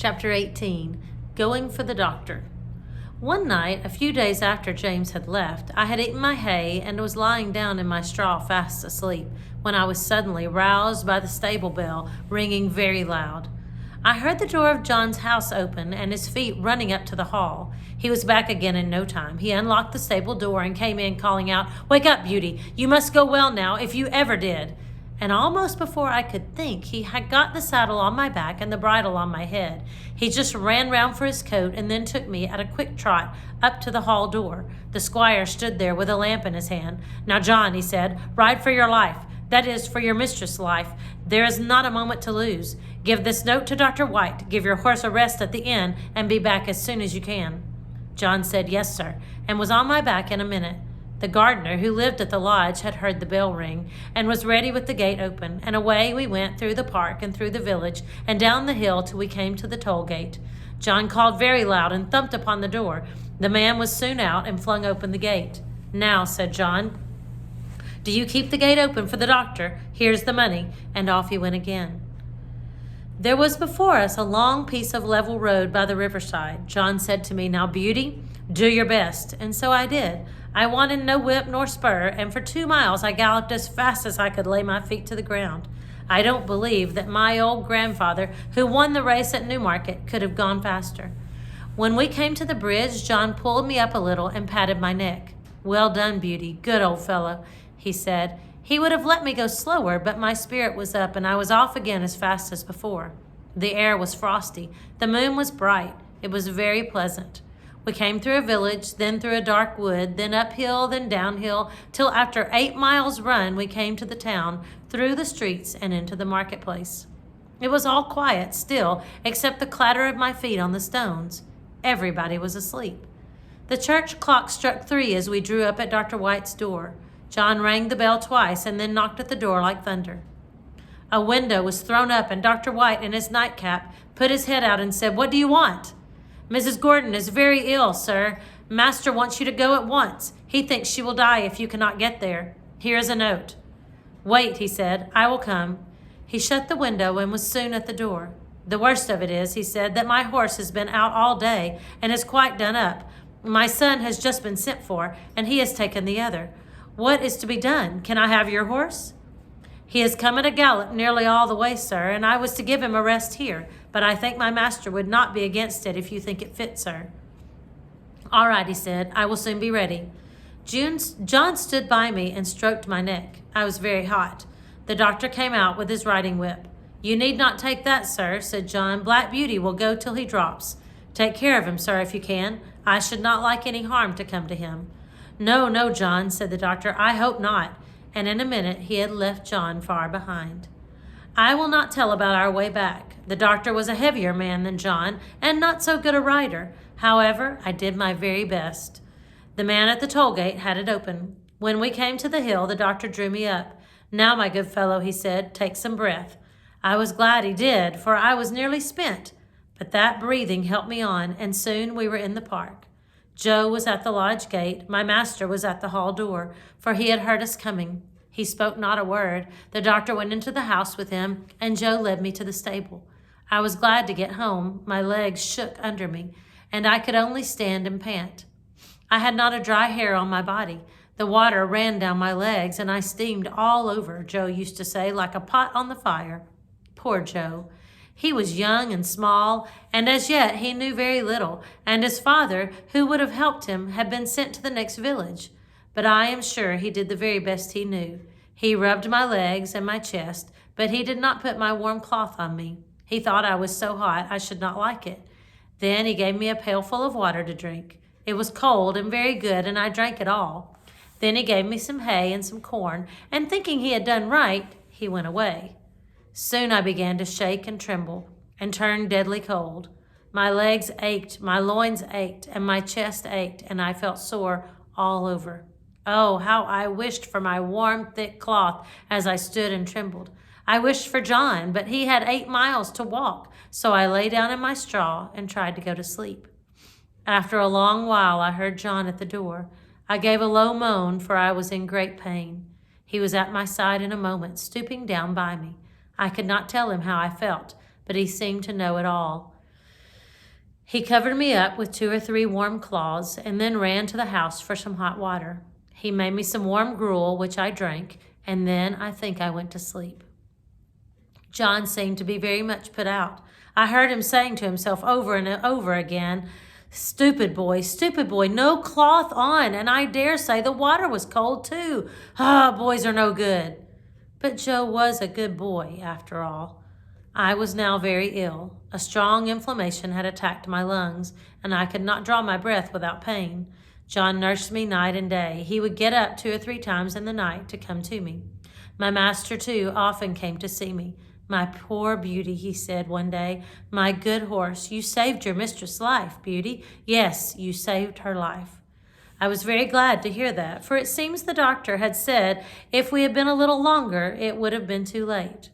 Chapter 18, Going for the Doctor. One night, a few days after James had left, I had eaten my hay and was lying down in my straw fast asleep when I was suddenly roused by the stable bell ringing very loud. I heard the door of John's house open and his feet running up to the hall. He was back again in no time. He unlocked the stable door and came in calling out, "Wake up, Beauty! You must go well now, if you ever did." And almost before I could think, he had got the saddle on my back and the bridle on my head. He just ran round for his coat and then took me at a quick trot up to the hall door. The squire stood there with a lamp in his hand. "Now, John," he said, "ride for your life. That is, for your mistress' life. There is not a moment to lose. Give this note to Dr. White, give your horse a rest at the inn, and be back as soon as you can." John said, "Yes, sir," and was on my back in a minute. The gardener, who lived at the lodge, had heard the bell ring and was ready with the gate open, and away we went through the park and through the village and down the hill till we came to the toll gate. John called very loud and thumped upon the door. The man was soon out and flung open the gate. "Now," said John, "do you keep the gate open for the doctor? Here's the money," and off he went again. There was before us a long piece of level road by the riverside. John said to me, "Now, Beauty, do your best," and so I did. I wanted no whip nor spur, and for 2 miles I galloped as fast as I could lay my feet to the ground. I don't believe that my old grandfather, who won the race at Newmarket, could have gone faster. When we came to the bridge, John pulled me up a little and patted my neck. "Well done, Beauty. Good old fellow," he said. He would have let me go slower, but my spirit was up, and I was off again as fast as before. The air was frosty. The moon was bright. It was very pleasant. We came through a village, then through a dark wood, then uphill, then downhill, till after 8 miles' run we came to the town, through the streets and into the marketplace. It was all quiet still, except the clatter of my feet on the stones. Everybody was asleep. The church clock struck 3 as we drew up at Dr. White's door. John rang the bell twice and then knocked at the door like thunder. A window was thrown up, and Dr. White, in his nightcap, put his head out and said, "What do you want?" "Mrs. Gordon is very ill, sir. Master wants you to go at once. He thinks she will die if you cannot get there. Here is a note." "Wait," he said. "I will come." He shut the window and was soon at the door. "The worst of it is," he said, "that my horse has been out all day and is quite done up. My son has just been sent for, and he has taken the other. What is to be done? Can I have your horse?" "He has come at a gallop nearly all the way, sir, and I was to give him a rest here, but I think my master would not be against it if you think it fit, sir." "All right," he said. "I will soon be ready." John stood by me and stroked my neck. I was very hot. The doctor came out with his riding whip. "You need not take that, sir," said John. "Black Beauty will go till he drops. Take care of him, sir, if you can. I should not like any harm to come to him." "No, no, John," said the doctor. "I hope not." And in a minute he had left John far behind. I will not tell about our way back. The doctor was a heavier man than John, and not so good a rider. However, I did my very best. The man at the toll gate had it open. When we came to the hill, the doctor drew me up. "Now, my good fellow," he said, "take some breath." I was glad he did, for I was nearly spent. But that breathing helped me on, and soon we were in the park. Joe was at the lodge gate. My master was at the hall door, for he had heard us coming. He spoke not a word. The doctor went into the house with him, and Joe led me to the stable. I was glad to get home. My legs shook under me, and I could only stand and pant. I had not a dry hair on my body. The water ran down my legs, and I steamed all over, Joe used to say, like a pot on the fire. Poor Joe. He was young and small, and as yet he knew very little, and his father, who would have helped him, had been sent to the next village. But I am sure he did the very best he knew. He rubbed my legs and my chest, but he did not put my warm cloth on me. He thought I was so hot I should not like it. Then he gave me a pailful of water to drink. It was cold and very good, and I drank it all. Then he gave me some hay and some corn, and thinking he had done right, he went away. Soon I began to shake and tremble, and turn deadly cold. My legs ached, my loins ached, and my chest ached, and I felt sore all over. Oh, how I wished for my warm, thick cloth as I stood and trembled. I wished for John, but he had 8 miles to walk, so I lay down in my straw and tried to go to sleep. After a long while, I heard John at the door. I gave a low moan, for I was in great pain. He was at my side in a moment, stooping down by me. I could not tell him how I felt, but he seemed to know it all. He covered me up with 2 or 3 warm cloths and then ran to the house for some hot water. He made me some warm gruel, which I drank, and then I think I went to sleep. John seemed to be very much put out. I heard him saying to himself over and over again, stupid boy, no cloth on, and I dare say the water was cold too. Boys are no good. But Joe was a good boy, after all. I was now very ill. A strong inflammation had attacked my lungs, and I could not draw my breath without pain. John nursed me night and day. He would get up 2 or 3 times in the night to come to me. My master, too, often came to see me. My poor Beauty, he said one day, my good horse, you saved your mistress' life, Beauty. Yes, you saved her life. I was very glad to hear that, for it seems the doctor had said if we had been a little longer, it would have been too late.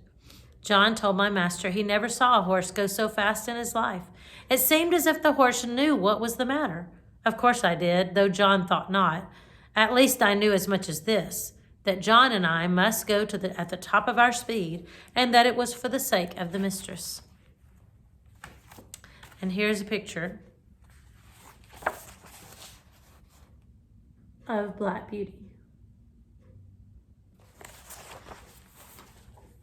John told my master he never saw a horse go so fast in his life. It seemed as if the horse knew what was the matter. Of course I did, though John thought not. At least I knew as much as this, that John and I must go at the top of our speed, and that it was for the sake of the mistress. And here's a picture of Black Beauty.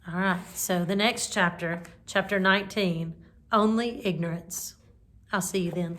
All right, so the next chapter, chapter 19, Only Ignorance. I'll see you then.